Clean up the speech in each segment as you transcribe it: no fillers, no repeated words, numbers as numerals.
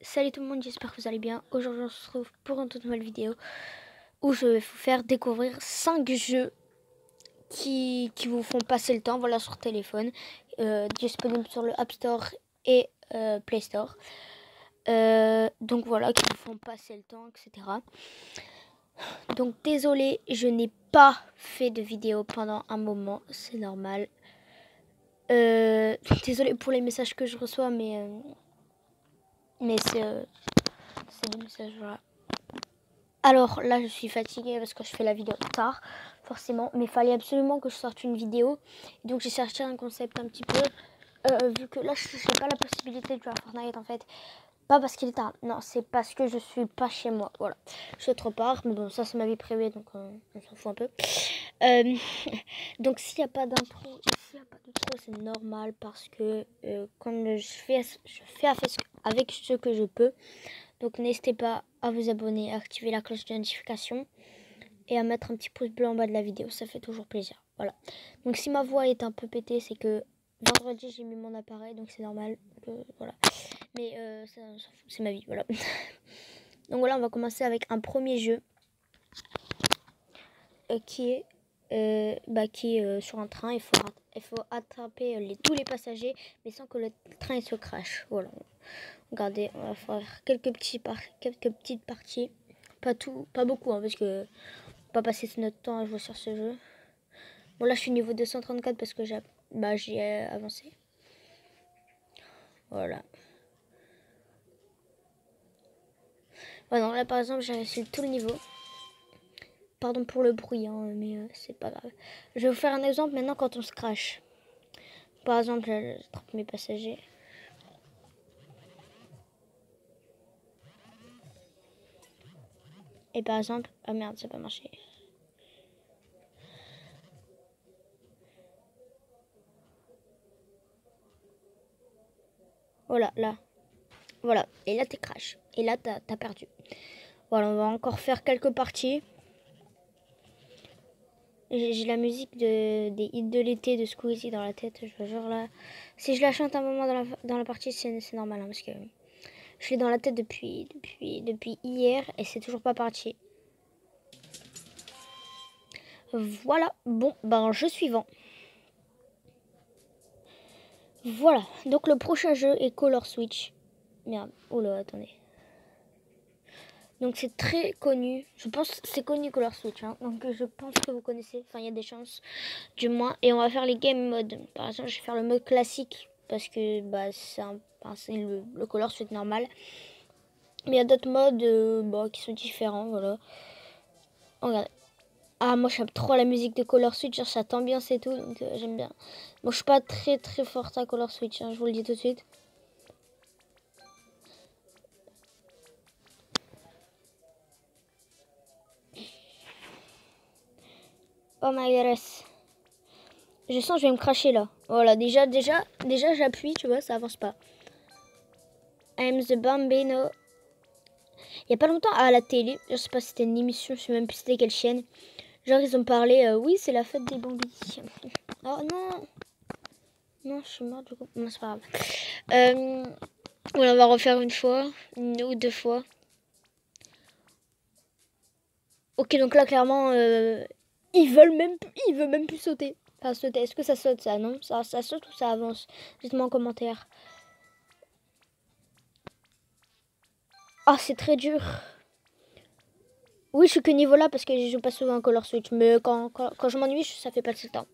Salut tout le monde, j'espère que vous allez bien. Aujourd'hui on se retrouve pour une toute nouvelle vidéo où je vais vous faire découvrir 5 jeux qui vous font passer le temps, voilà, sur téléphone, disponibles sur le App Store et Play Store. Donc voilà, qui vous font passer le temps, etc. Donc désolé, je n'ai pas fait de vidéo pendant un moment, c'est normal. Désolé pour les messages que je reçois, mais c'est des messages, voilà. Alors là, je suis fatiguée parce que je fais la vidéo tard, forcément. Mais il fallait absolument que je sorte une vidéo. Donc j'ai cherché un concept un petit peu. Vu que là, je n'ai pas la possibilité de jouer à Fortnite en fait. Pas parce qu'il est tard. Non, c'est parce que je suis pas chez moi. Voilà. Je suis autre part. Mais bon, ça c'est ma vie privée. Donc on s'en fout un peu. Donc s'il n'y a pas d'intro, s'il n'y a pas d'intro, c'est normal. Parce que quand je fais avec ce que je peux. Donc n'hésitez pas à vous abonner, à activer la cloche de notification et à mettre un petit pouce bleu en bas de la vidéo, ça fait toujours plaisir. Voilà. Donc si ma voix est un peu pétée, c'est que vendredi j'ai mis mon appareil, donc c'est normal. Voilà. Mais ça s'en fout, c'est ma vie, voilà. Donc voilà, on va commencer avec un premier jeu qui est sur un train. Il faut attraper tous les passagers, mais sans que le train il se crache. Voilà. Regardez, on va faire quelques petites parties. Pas beaucoup, hein, parce que on va pas passer notre temps à jouer sur ce jeu. Bon, là, je suis niveau 234 parce que j'ai avancé. Voilà. Voilà, là, par exemple, j'ai réussi tout le niveau. Pardon pour le bruit, hein, mais c'est pas grave. Je vais vous faire un exemple maintenant quand on se crache. Par exemple, j'attrape mes passagers. Et par exemple, ah merde, ça n'a pas marché. Voilà, là. Voilà, et là t'es crash. Et là t'as perdu. Voilà, on va encore faire quelques parties. J'ai la musique des hits de l'été de Squeezie dans la tête. Je veux genre là. Si je la chante un moment dans la partie, c'est normal, hein, parce que je l'ai dans la tête depuis hier et c'est toujours pas parti. Voilà, bon, ben jeu suivant. Voilà, donc le prochain jeu est Color Switch. Merde, oh là, attendez. Donc c'est très connu, je pense que c'est connu Color Switch, hein. Donc je pense que vous connaissez, enfin il y a des chances du moins. Et on va faire les game modes. Par exemple, je vais faire le mode classique parce que bah, c'est le Color Switch normal. Mais il y a d'autres modes qui sont différents, voilà. Regardez. Ah, moi j'aime trop la musique de Color Switch, genre cette ambiance et tout, donc j'aime bien. Moi je suis pas très forte à Color Switch, hein, je vous le dis tout de suite. Oh my goodness. Je sens que je vais me cracher là. Voilà, déjà j'appuie, tu vois, ça avance pas. I'm the Bambino. Il y a pas longtemps à la télé, je sais pas si c'était une émission, je sais même plus c'était quelle chaîne. Genre ils ont parlé, oui c'est la fête des Bambis. Oh non. Non, je suis morte du coup. Non, c'est pas grave. Voilà, on va refaire une fois, une ou deux fois. Ok, donc là clairement, ils veulent même plus sauter. Enfin, sauter. Est-ce que ça saute ça? Non, ça saute ou ça avance? Dites-moi en commentaire. Ah, c'est très dur. Oui, je suis que niveau là parce que je joue pas souvent à Color Switch. Mais quand je m'ennuie, ça fait passer le temps.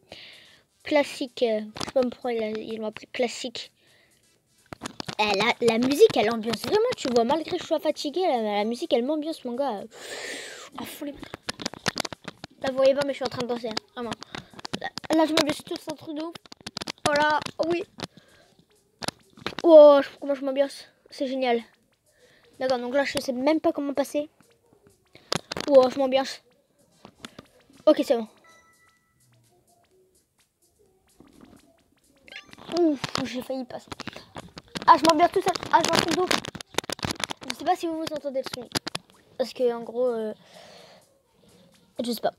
Classique. Je sais pas pourquoi il m'a appelé classique. La musique, elle ambiance vraiment, tu vois. Malgré que je sois fatiguée, la musique, elle m'ambiance, mon gars. Ah, fou les... Là, vous voyez pas, mais je suis en train de danser. Hein, vraiment. Là, je m'ambiance tout, c'est un truc de ouf. Voilà, oh, oui. Oh, comment je m'ambiance. C'est génial. D'accord, donc là, je sais même pas comment passer. Oh, je m'ambiance. Ok, c'est bon. Ouf, j'ai failli passer. Ah, je m'ambiance tout seul. Ah, je m'en d'ouf. Je sais pas si vous entendez le son. Parce que, en gros, je sais pas.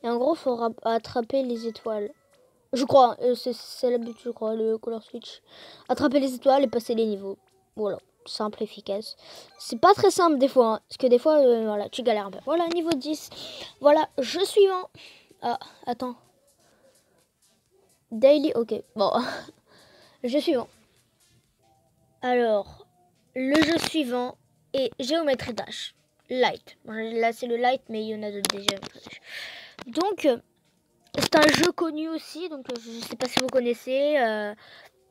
Et en gros, il faut attraper les étoiles. Je crois, c'est la but, je crois, le Color Switch. Attraper les étoiles et passer les niveaux. Voilà, simple, efficace. C'est pas très simple des fois, hein, parce que des fois, voilà, tu galères un peu. Voilà, niveau 10. Voilà, jeu suivant. Ah, attends. Daily, ok. Bon, jeu suivant. Alors, le jeu suivant est Géométrie Dash. Light. Là, c'est le light, mais il y en a d'autres des Géométrie Dash. Donc, c'est un jeu connu aussi, donc je sais pas si vous connaissez.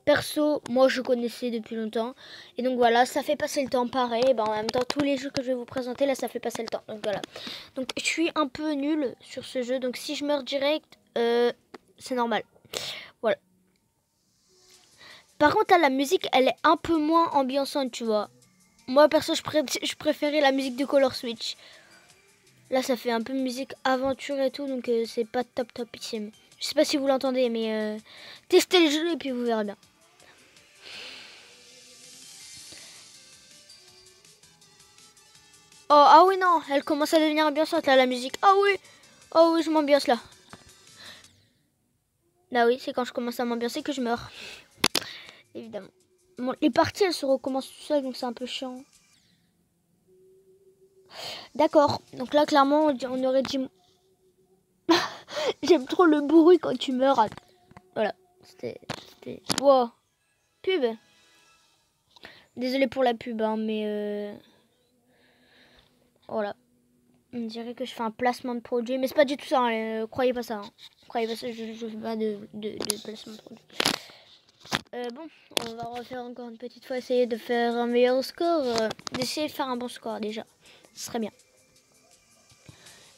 Perso, moi je connaissais depuis longtemps. Et donc voilà, ça fait passer le temps pareil. En même temps, tous les jeux que je vais vous présenter, là, ça fait passer le temps. Donc voilà. Donc je suis un peu nulle sur ce jeu. Donc si je meurs direct, c'est normal. Voilà. Par contre, là, la musique, elle est un peu moins ambiançante, tu vois. Moi, perso, je préférais la musique de Color Switch. Là, ça fait un peu musique aventure et tout, donc c'est pas topissime. Je sais pas si vous l'entendez, mais testez le jeu et puis vous verrez bien. Oh, ah oui, non, elle commence à devenir ambiançante, là, la musique. Ah oui, oh oui, je m'ambiance, là. Là, oui, c'est quand je commence à m'ambiancer que je meurs. Évidemment. Bon, les parties, elles se recommencent tout seul, donc c'est un peu chiant. D'accord, donc là, clairement, on aurait dit... J'aime trop le bruit quand tu meurs. Voilà, c'était... Wow, pub. Désolée pour la pub, hein, mais... Voilà. On dirait que je fais un placement de produit, mais c'est pas du tout ça, hein, croyez pas ça. Hein. Croyez pas ça, je fais pas de placement de produit. Bon, on va refaire encore une petite fois, essayer de faire un meilleur score. D'essayer de faire un bon score déjà. Ce serait bien.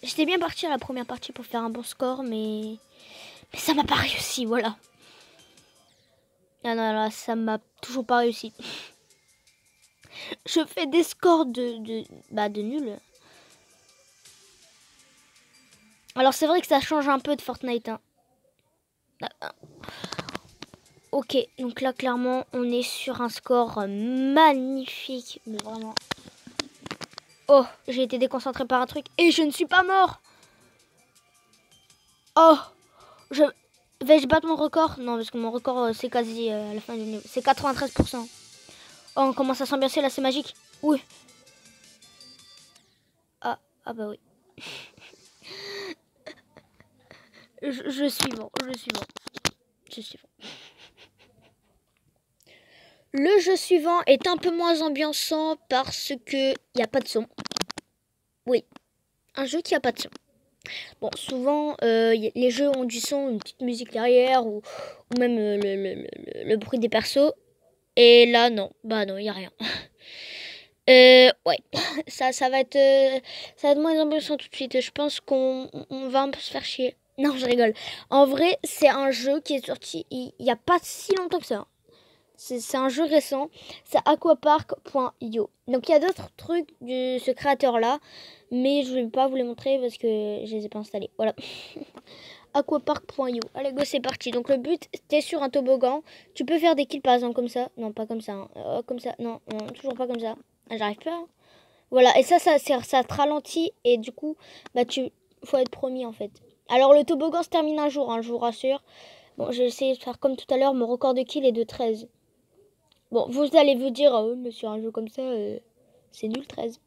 J'étais bien parti à la première partie pour faire un bon score, mais ça m'a pas réussi, voilà. Ah non, là, ça m'a toujours pas réussi. Je fais des scores de nul. Alors c'est vrai que ça change un peu de Fortnite. Hein. Ok, donc là clairement on est sur un score magnifique. Mais vraiment. Oh, j'ai été déconcentré par un truc et je ne suis pas mort. Oh, vais-je battre mon record? Non, parce que mon record c'est quasi à la fin du niveau. C'est 93%. Oh, on commence à s'ambiancer là, c'est magique. Oui. Ah bah oui. je suis bon, je suis bon. Je suis bon. Le jeu suivant est un peu moins ambiançant parce que il n'y a pas de son. Oui, un jeu qui a pas de son. Bon, souvent, les jeux ont du son, une petite musique derrière ou même le bruit des persos. Et là, non. Bah non, il n'y a rien. Ouais, ça va être moins ambiançant tout de suite. Je pense qu'on va un peu se faire chier. Non, je rigole. En vrai, c'est un jeu qui est sorti il n'y a pas si longtemps que ça. C'est un jeu récent, c'est aquapark.io. Donc il y a d'autres trucs de ce créateur-là, mais je ne vais pas vous les montrer parce que je les ai pas installés. Voilà. aquapark.io. Allez go, c'est parti. Donc le but, t'es sur un toboggan. Tu peux faire des kills par exemple comme ça. Non, pas comme ça. Hein. Comme ça. Non, toujours pas comme ça. Ah, j'arrive pas. Hein. Voilà, et ça te ralentit et du coup, bah faut être premier en fait. Alors le toboggan se termine un jour, hein, je vous rassure. Bon, j'ai essayé de faire comme tout à l'heure, mon record de kill est de 13. Bon, vous allez vous dire, oh, mais sur un jeu comme ça, c'est nul 13.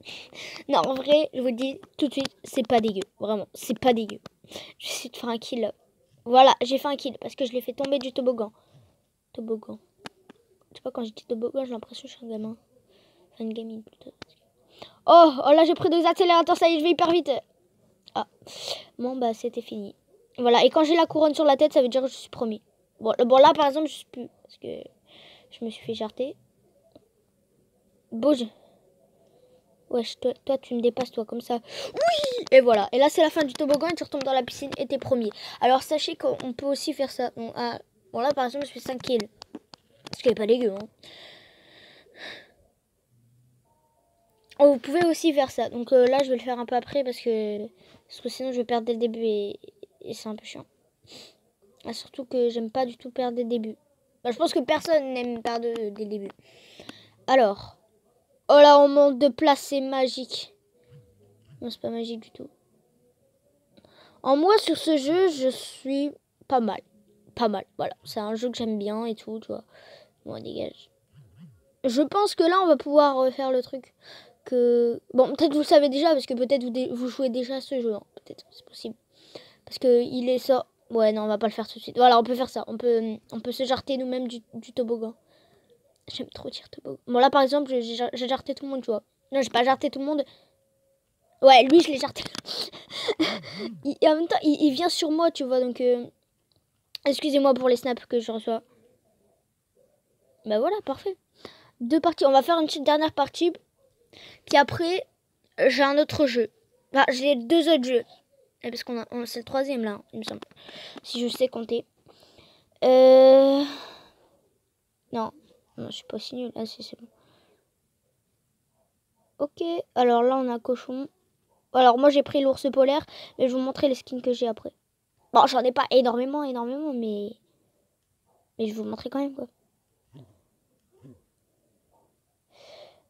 Non, en vrai, je vous dis tout de suite, c'est pas dégueu. Vraiment, c'est pas dégueu. Je vais essayer de faire un kill. Voilà, j'ai fait un kill parce que je l'ai fait tomber du toboggan. Toboggan. Je sais pas, quand je dis toboggan, j'ai l'impression que je suis un gamin. Enfin, une gamine plutôt. Oh là, j'ai pris 2 accélérateurs, ça y est, je vais hyper vite. Ah, bon, bah, c'était fini. Voilà, et quand j'ai la couronne sur la tête, ça veut dire que je suis premier. Bon, là, par exemple, je suis plus. Parce que je me suis fait jarter. Bouge. Wesh, toi, tu me dépasses, toi, comme ça. Oui. Et voilà. Et là, c'est la fin du toboggan et tu retombes dans la piscine et t'es premier. Alors, sachez qu'on peut aussi faire ça. Bon, là, par exemple, je fais 5 kills. Ce qui est pas dégueu, hein. Oh, vous pouvez aussi faire ça. Donc là, je vais le faire un peu après parce que sinon, je vais perdre dès le début et c'est un peu chiant. Ah, surtout que j'aime pas du tout perdre dès le début. Bah, je pense que personne n'aime perdre dès le début. Alors... Oh là, on manque de place, c'est magique. Non, c'est pas magique du tout. En moi, sur ce jeu, je suis pas mal. Pas mal, voilà. C'est un jeu que j'aime bien et tout, tu vois. Bon, dégage. Je pense que là, on va pouvoir faire le truc que... Bon, peut-être vous le savez déjà, parce que peut-être vous jouez déjà à ce jeu. Hein. Peut-être, c'est possible. Parce que il est ça... Ouais, non, on va pas le faire tout de suite. Voilà, on peut faire ça. On peut se jarter nous-mêmes du toboggan. J'aime trop dire toboggan. Bon, là, par exemple, j'ai jarté tout le monde, tu vois. Non, j'ai pas jarté tout le monde. Ouais, lui, je l'ai jarté. Et en même temps, il vient sur moi, tu vois, donc... Excusez-moi pour les snaps que je reçois. Bah voilà, parfait. 2 parties. On va faire une petite dernière partie. Puis après, j'ai un autre jeu. Enfin, j'ai 2 autres jeux. Parce qu'on c'est le 3e là, il me semble. Si je sais compter. Non. Non, je suis pas si nul. Ah si, c'est bon. Ok. Alors là, on a un cochon. Alors moi, j'ai pris l'ours polaire. Mais je vais vous montrer les skins que j'ai après. Bon, j'en ai pas énormément, mais... Mais je vais vous montrer quand même, quoi.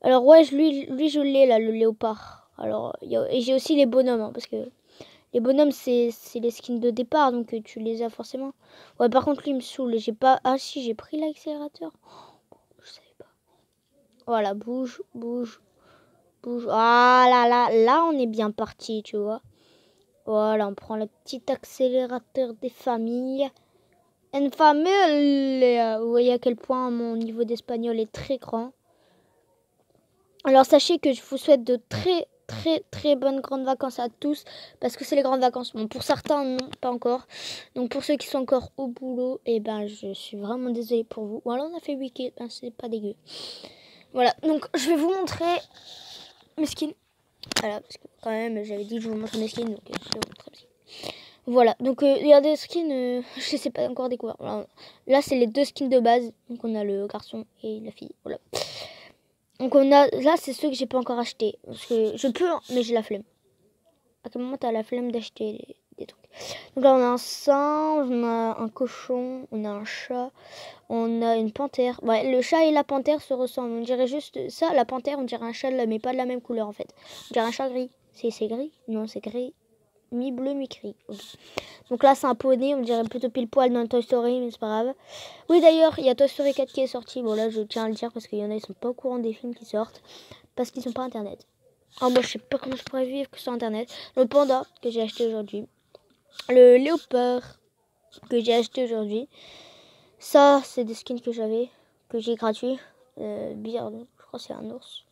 Alors ouais, lui je l'ai là, le léopard. Alors, et j'ai aussi les bonhommes, hein, parce que les bonhommes c'est les skins de départ, donc tu les as forcément. Ouais, par contre lui il me saoule, j'ai pas... Ah si, j'ai pris l'accélérateur. Je savais pas. Voilà, bouge, bouge, bouge. Ah là, on est bien parti, tu vois. Voilà, on prend le petit accélérateur des familles. Une famille. Vous voyez à quel point mon niveau d'espagnol est très grand. Alors sachez que je vous souhaite de très bonnes grandes vacances à tous, parce que c'est les grandes vacances. Bon, pour certains non, pas encore. Donc pour ceux qui sont encore au boulot, et ben je suis vraiment désolée pour vous. Voilà, on a fait 8 kills, c'est pas dégueu. Voilà, donc je vais vous montrer mes skins. Voilà, parce que quand même j'avais dit que je vous montrais mes skins, donc je vais vous montrer mes skins. Voilà, donc il y a des skins, je ne sais pas encore découvert. Voilà. Là c'est les 2 skins de base, donc on a le garçon et la fille, voilà. Donc on a, là c'est ceux que j'ai pas encore acheté, parce que je peux, mais j'ai la flemme. À quel moment t'as la flemme d'acheter des trucs? Donc là on a un singe, on a un cochon, on a un chat, on a une panthère. Ouais, le chat et la panthère se ressemblent. On dirait juste ça, la panthère on dirait un chat mais pas de la même couleur en fait. On dirait un chat gris. C'est gris? Non, c'est gris. Mi-bleu, mi-gris. Okay. Donc là c'est un poney, on dirait plutôt pile poil dans Toy Story, mais c'est pas grave. Oui d'ailleurs, il y a Toy Story 4 qui est sorti. Bon là je tiens à le dire parce qu'il y en a, ils sont pas au courant des films qui sortent. Parce qu'ils sont pas internet. Oh moi je sais pas comment je pourrais vivre que sur internet. Le panda que j'ai acheté aujourd'hui. Le léopard que j'ai acheté aujourd'hui. Ça c'est des skins que j'avais, que j'ai gratuits. Bizarre, je crois que c'est un ours.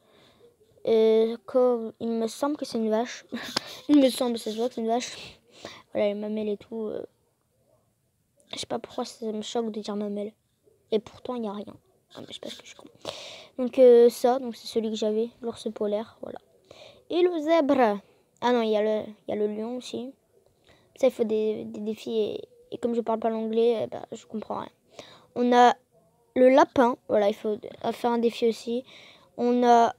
Il me semble que c'est une vache. Il me semble, ça se voit que c'est une vache. Voilà les mamelles et tout. Je sais pas pourquoi ça me choque de dire mamelle. Et pourtant il n'y a rien. Ah, mais je sais pas ce que je suis con. Donc ça, donc c'est celui que j'avais, l'ours polaire, voilà. Et le zèbre. Ah non, il y a le lion aussi. Ça, il faut des défis. Et comme je parle pas l'anglais, bah, je comprends rien. On a le lapin. Voilà, il faut faire un défi aussi. On a...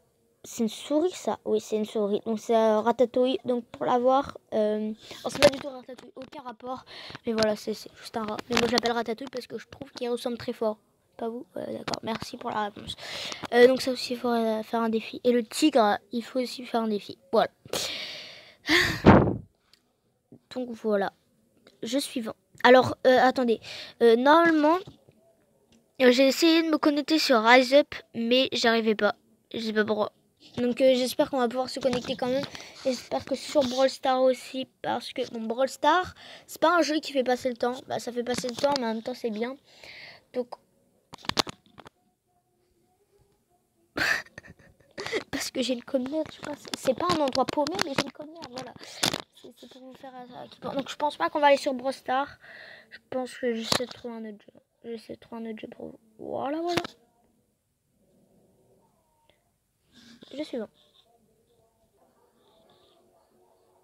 C'est une souris, ça? Oui, c'est une souris. Donc, c'est Ratatouille. Donc, pour l'avoir... Alors, c'est pas du tout Ratatouille. Aucun rapport. Mais voilà, c'est juste un rat. Mais moi, je l'appelle Ratatouille parce que je trouve qu'il ressemble très fort. Pas vous? D'accord, merci pour la réponse. Donc, ça aussi, il faut faire un défi. Et le tigre, il faut aussi faire un défi. Voilà. Donc, voilà. Je suis 20. Alors, attendez. Normalement... j'ai essayé de me connecter sur Rise Up, mais j'arrivais pas. Je sais pas pourquoi. Donc j'espère qu'on va pouvoir se connecter quand même. J'espère que sur Brawl Stars aussi, parce que bon, Brawl Stars, c'est pas un jeu qui fait passer le temps. Bah ça fait passer le temps, mais en même temps c'est bien. Donc parce que j'ai une commère, je pense. C'est pas un endroit paumé, mais j'ai une commère, voilà. C'est pour vous faire ça. Donc je pense pas qu'on va aller sur Brawl Stars. Je pense que j'essaie de trouver un autre jeu. J'essaie de trouver un autre jeu pour vous. Voilà. Je suis bon.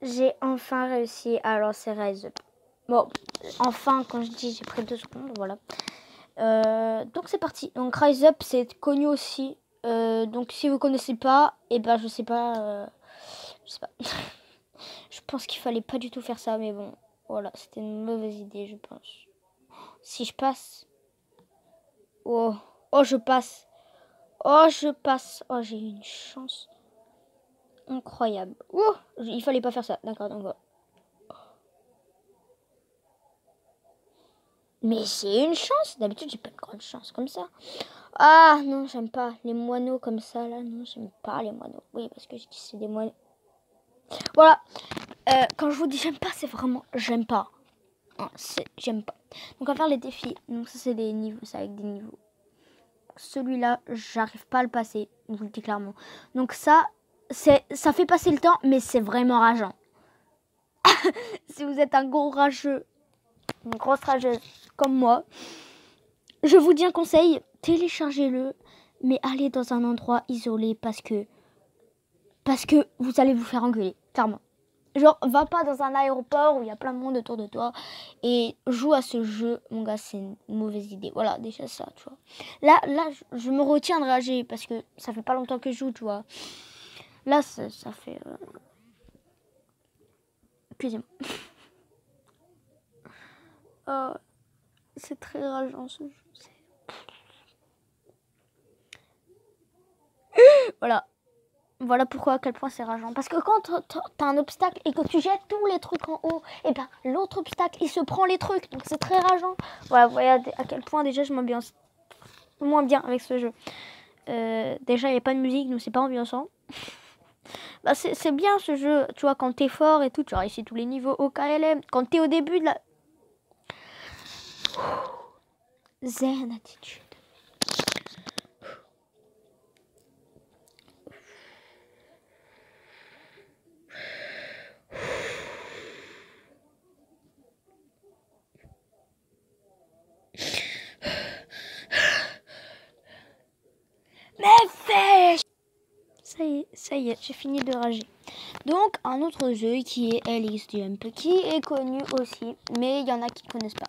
J'ai enfin réussi à lancer Rise Up. Bon, enfin, quand je dis j'ai pris 2 secondes, voilà. Donc c'est parti. Donc Rise Up, c'est connu aussi. Donc si vous connaissez pas, et ben je sais pas. Je sais pas. Je pense qu'il fallait pas du tout faire ça, mais bon, voilà, c'était une mauvaise idée, je pense. Si je passe. Oh, je passe. Oh, je passe. Oh, j'ai eu une chance incroyable. Oh, il fallait pas faire ça. D'accord, donc voilà. Mais j'ai une chance. D'habitude, j'ai pas de grande chance comme ça. Ah non, j'aime pas les moineaux comme ça là. Non, j'aime pas les moineaux. Oui, parce que je dis c'est des moineaux. Voilà. Quand je vous dis j'aime pas, c'est vraiment j'aime pas. Hein, j'aime pas. Donc on va faire les défis. Donc ça c'est des niveaux, c'est avec des niveaux. Celui-là, j'arrive pas à le passer. Je vous le dis clairement. Donc ça fait passer le temps, mais c'est vraiment rageant. Si vous êtes un gros rageux, une grosse rageuse comme moi, je vous dis un conseil, téléchargez-le, mais allez dans un endroit isolé parce que vous allez vous faire engueuler, clairement. Genre, va pas dans un aéroport où il y a plein de monde autour de toi et joue à ce jeu, mon gars, c'est une mauvaise idée. Voilà, déjà ça, tu vois. Là, je me retiens de rager parce que ça fait pas longtemps que je joue, tu vois. Là, ça fait... Excusez-moi. C'est très rageant ce jeu. Voilà. Voilà pourquoi à quel point c'est rageant. Parce que quand t'as un obstacle et que tu jettes tous les trucs en haut, et ben l'autre obstacle il se prend les trucs. Donc c'est très rageant. Voilà, vous voyez à quel point déjà je m'ambiance moins bien avec ce jeu. Déjà il n'y a pas de musique, donc c'est pas ambiançant. Bah, c'est bien ce jeu, tu vois, quand t'es fort et tout, tu réussis tous les niveaux au KLM. Quand t'es au début de la... Zen attitude. Mais fais... Ça y est, j'ai fini de rager. Donc, un autre jeu qui est LX Jump, qui est connu aussi, mais il y en a qui ne connaissent pas.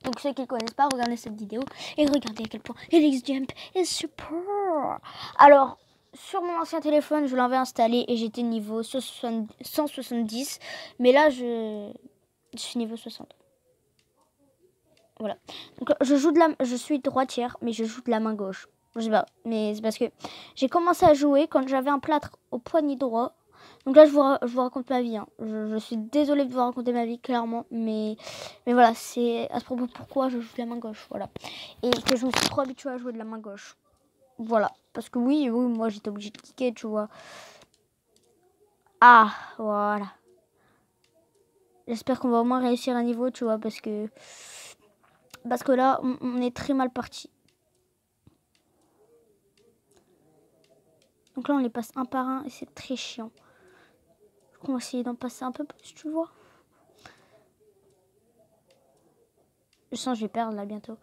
Donc, ceux qui ne connaissent pas, regardez cette vidéo et regardez à quel point LX Jump est super. Alors, sur mon ancien téléphone, je l'avais installé et j'étais niveau 170, mais là, je suis niveau 60. Voilà. Donc, je suis droitière, mais je joue de la main gauche. Je sais pas, mais c'est parce que j'ai commencé à jouer quand j'avais un plâtre au poignet droit. Donc là, je vous raconte ma vie. Hein. Je suis désolée de vous raconter ma vie, clairement. Mais voilà, c'est à ce propos pourquoi je joue de la main gauche. Voilà. Et que je me suis trop habituée à jouer de la main gauche. Voilà. Parce que oui, moi, j'étais obligée de cliquer, tu vois. Ah, voilà. J'espère qu'on va au moins réussir un niveau, tu vois, parce que là, on est très mal parti. Donc là, on les passe un par un et c'est très chiant. On va essayer d'en passer un peu plus, tu vois. Je sens que je vais perdre là bientôt.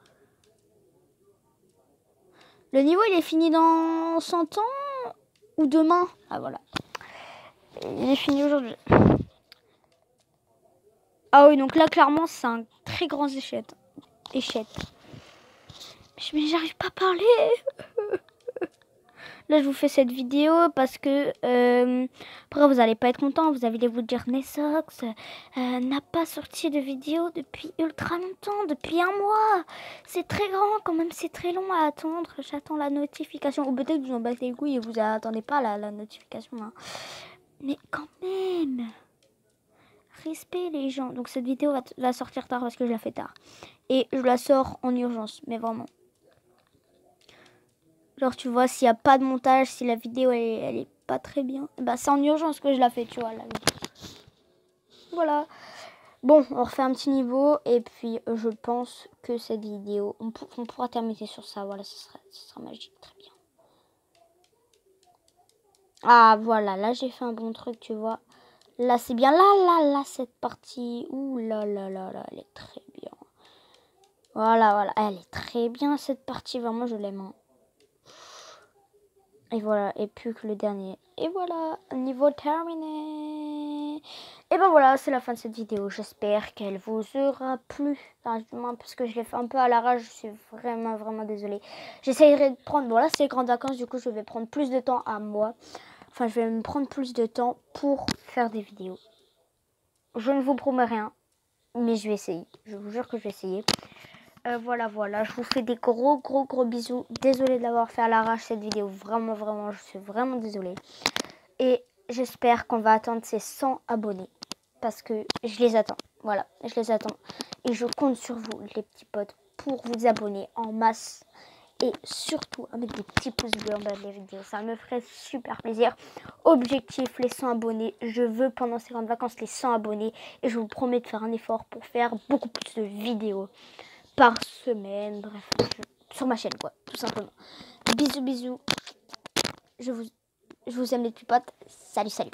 Le niveau, il est fini dans 100 ans ou demain? Ah, voilà. Il est fini aujourd'hui. Ah oui, donc là, clairement, c'est un très grand échec. Mais j'arrive pas à parler. Là, je vous fais cette vidéo parce que après, vous allez pas être content. Vous allez vous dire, Nessox n'a pas sorti de vidéo depuis ultra longtemps, depuis un mois. C'est très grand quand même, c'est très long à attendre. J'attends la notification. Ou peut-être que vous en battez les couilles et vous attendez pas la notification. Hein. Mais quand même, respect les gens. Donc cette vidéo va sortir tard parce que je la fais tard. Et je la sors en urgence, mais vraiment. Genre, tu vois, s'il n'y a pas de montage, si la vidéo, elle est pas très bien, bah c'est en urgence que je la fais, tu vois, la vidéo. Voilà. Bon, on refait un petit niveau, et puis je pense que cette vidéo, on pourra terminer sur ça, voilà, ce sera magique, très bien. Ah, voilà, là, j'ai fait un bon truc, tu vois. Là, c'est bien, là, cette partie, ouh là, elle est très bien. Voilà, elle est très bien, cette partie, vraiment, je l'aime, hein. Et voilà, et plus que le dernier. Et voilà, niveau terminé. Et ben voilà, c'est la fin de cette vidéo. J'espère qu'elle vous aura plu. Enfin, du moins, parce que je l'ai fait un peu à l'arrache. Je suis vraiment désolée. J'essayerai de prendre... Bon, là, c'est les grandes vacances. Du coup, je vais prendre plus de temps à moi. Enfin, je vais me prendre plus de temps pour faire des vidéos. Je ne vous promets rien. Mais je vais essayer. Je vous jure que je vais essayer. Voilà, je vous fais des gros bisous. Désolée de l'avoir fait à l'arrache cette vidéo. Vraiment, je suis vraiment désolée. Et j'espère qu'on va atteindre ces 100 abonnés. Parce que je les attends. Voilà, je les attends. Et je compte sur vous, les petits potes, pour vous abonner en masse. et surtout à mettre des petits pouces bleus en bas de la vidéo. Ça me ferait super plaisir. Objectif, les 100 abonnés. Je veux pendant ces grandes vacances les 100 abonnés et je vous promets de faire un effort pour faire beaucoup plus de vidéos par semaine. Bref, sur ma chaîne quoi, tout simplement. Bisous, bisous. Je vous aime les petits potes. Salut, salut.